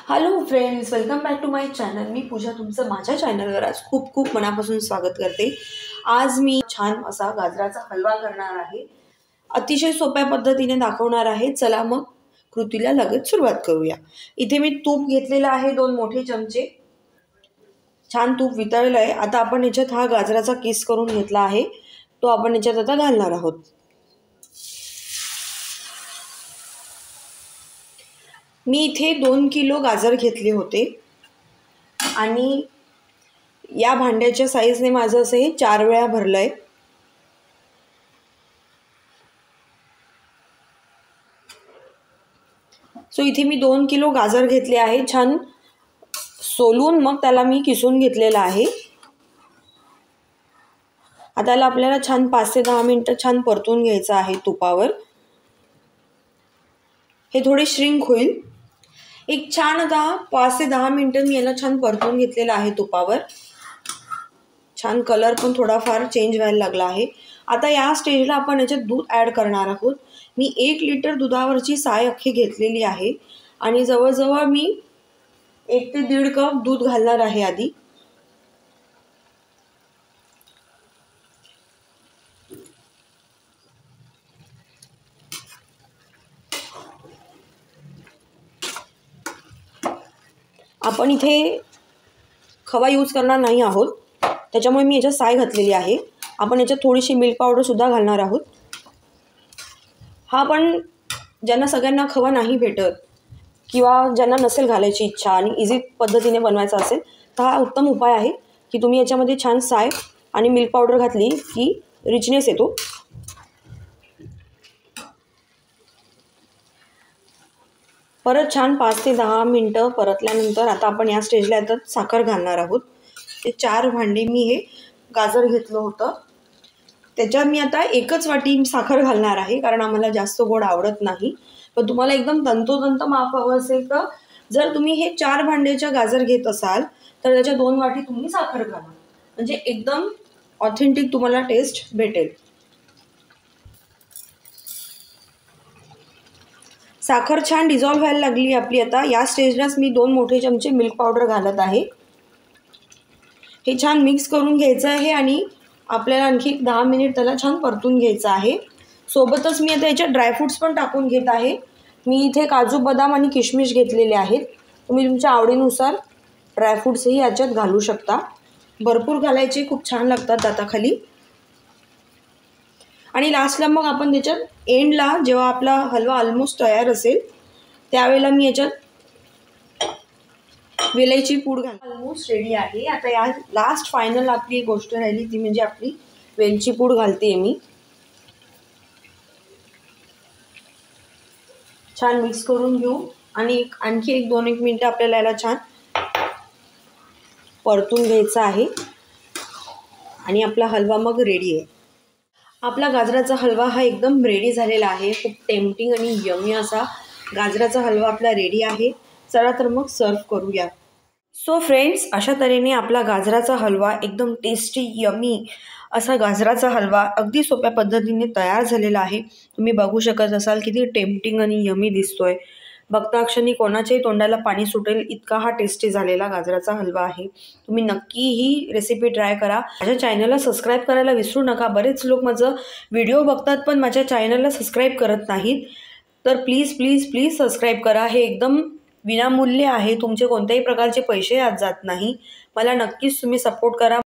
Hello friends, welcome back to my channel. मी पूजा तुमचं माझ्या चॅनलवर आज खूप खूप मनापासून स्वागत करते. आज मी छान असा गाजराचा हलवा करणार आहे. अतिशय सोप्या पद्धतीने दाखवणार आहे. चला मग कृतीला लगेच सुरुवात करूया. इथे मी तूप घेतलेलं आहे 2 मोठे चमचे. छान तूप वितळलं आहे. आता आपण याच्यात हा गाजराचा किस करून घेतला आहे, तो आपण याच्यात आता घालणार आहोत. मी इथे 2 किलो गाजर घेतले होते आणि या भांड्याच्या साईजने माझं असं हे 4 वेळा भरलंय. सो इथे मी 2 किलो गाजर घेतले आहे. छान सोलून मग त्याला मी किसून घेतलेलं आहे. आता याला आपल्याला छान 5 ते 10 मिनिटं छान परतून घ्यायचं आहे तुपावर. हे थोडे श्रिंक होईल. एक छान आता 5 ते 10 मिनिटं मी याला छान परतून घेतलेलं आहे तुपावर. छान कलर पण थोडाफार चेंज व्हायला लागला आहे. आता या स्टेजला आपण याच्यात दूध ॲड करणार आहोत. मी 1 लिटर दुधावरची साय अख्खी घेतलेली आहे आणि जवळजवळ मी 1 ते 1.5 कप दूध घालणार आहे आधी. आपण इथे खवा यूज करणार नाही आहोत, त्याच्यामुळे मी याच्यात साय घातलेली आहे. आपण याच्यात थोडीशी मिल्क पावडरसुद्धा घालणार आहोत. हा पण ज्यांना सगळ्यांना खवा नाही भेटत किंवा ज्यांना नसेल घालायची इच्छा आणि इझी पद्धतीने बनवायचा असेल तर हा उत्तम उपाय आहे की तुम्ही याच्यामध्ये छान साय आणि मिल्क पावडर घातली की रिचनेस येतो. परत छान 5 ते 10 मिनिटं परतल्यानंतर आता आपण या स्टेजला आता साखर घालणार आहोत. ते 4 भांडे मी हे गाजर घेतलं होतं, त्याच्यात मी आता 1च वाटी साखर घालणार आहे, कारण आम्हाला जास्त गोड आवडत नाही. पण तुम्हाला एकदम तंतोतंत माप हवं असेल तर जर तुम्ही हे 4 भांड्याच्या गाजर घेत असाल तर त्याच्या 2 वाटी तुम्ही साखर घाला, म्हणजे एकदम ऑथेंटिक तुम्हाला टेस्ट भेटेल. साखर छान डिझॉल्व्ह व्हायला लागली आपली. आता या स्टेजलाच मी 2 मोठे चमचे मिल्क पावडर घालत आहे. हे छान मिक्स करून घ्यायचं आहे आणि आपल्याला आणखी 10 मिनिट त्याला छान परतून घ्यायचं आहे. सोबतच मी आता याच्यात ड्रायफ्रूट्स पण टाकून घेत आहे. मी इथे काजू बदाम आणि किशमिश घेतलेले आहेत. तुम्ही तुमच्या आवडीनुसार ड्रायफ्रूट्सही याच्यात घालू शकता. भरपूर घालायचे, खूप छान लागतात दाताखाली. आणि लास्टला मग आपण त्याच्यात एंडला जेव्हा आपला हलवा ऑलमोस्ट तयार असेल त्यावेळेला मी याच्यात वेलायची पूड ऑलमोस्ट रेडी आहे. आता या लास्ट फायनल आपली एक गोष्ट राहिली ती म्हणजे आपली वेलची पूड घालते मी. छान मिक्स करून घेऊ आणि आणखी 1-2 मिनिटं आपल्याला याला छान परतून घ्यायचं आहे आणि आपला हलवा मग रेडी आहे. आपला गाजराचा हलवा हा एकदम रेडी झालेला आहे. खूप टेम्पटिंग आणि यमी असा गाजराचा हलवा आपला रेडी आहे. चला तर मग सर्व करूया. सो फ्रेंड्स, अशा तऱ्हेने आपला गाजराचा हलवा एकदम टेस्टी यमी असा गाजराचा हलवा अगदी सोप्या पद्धतीने तयार झालेला आहे. तुम्ही बघू शकत असाल किती टेम्पटिंग आणि यमी दिसतोय. बघता क्षणी कोणाच्याही तोंडाला पाणी सुटेल इतका हा टेस्टी झालेला गाजराचा हलवा आहे. तुम्ही नक्की ही रेसिपी ट्राय करा. माझ्या चॅनलला सबस्क्राईब करायला विसरू नका. बरेच लोक माझं व्हिडिओ बघतात पण माझ्या चॅनलला सबस्क्राईब करत नाहीत, तर प्लीज प्लीज प्लीज सबस्क्राईब करा. हे एकदम विनामूल्य आहे. तुमचे कोणत्याही प्रकारचे पैसे आज जात नाही. मला नक्कीच तुम्ही सपोर्ट करा.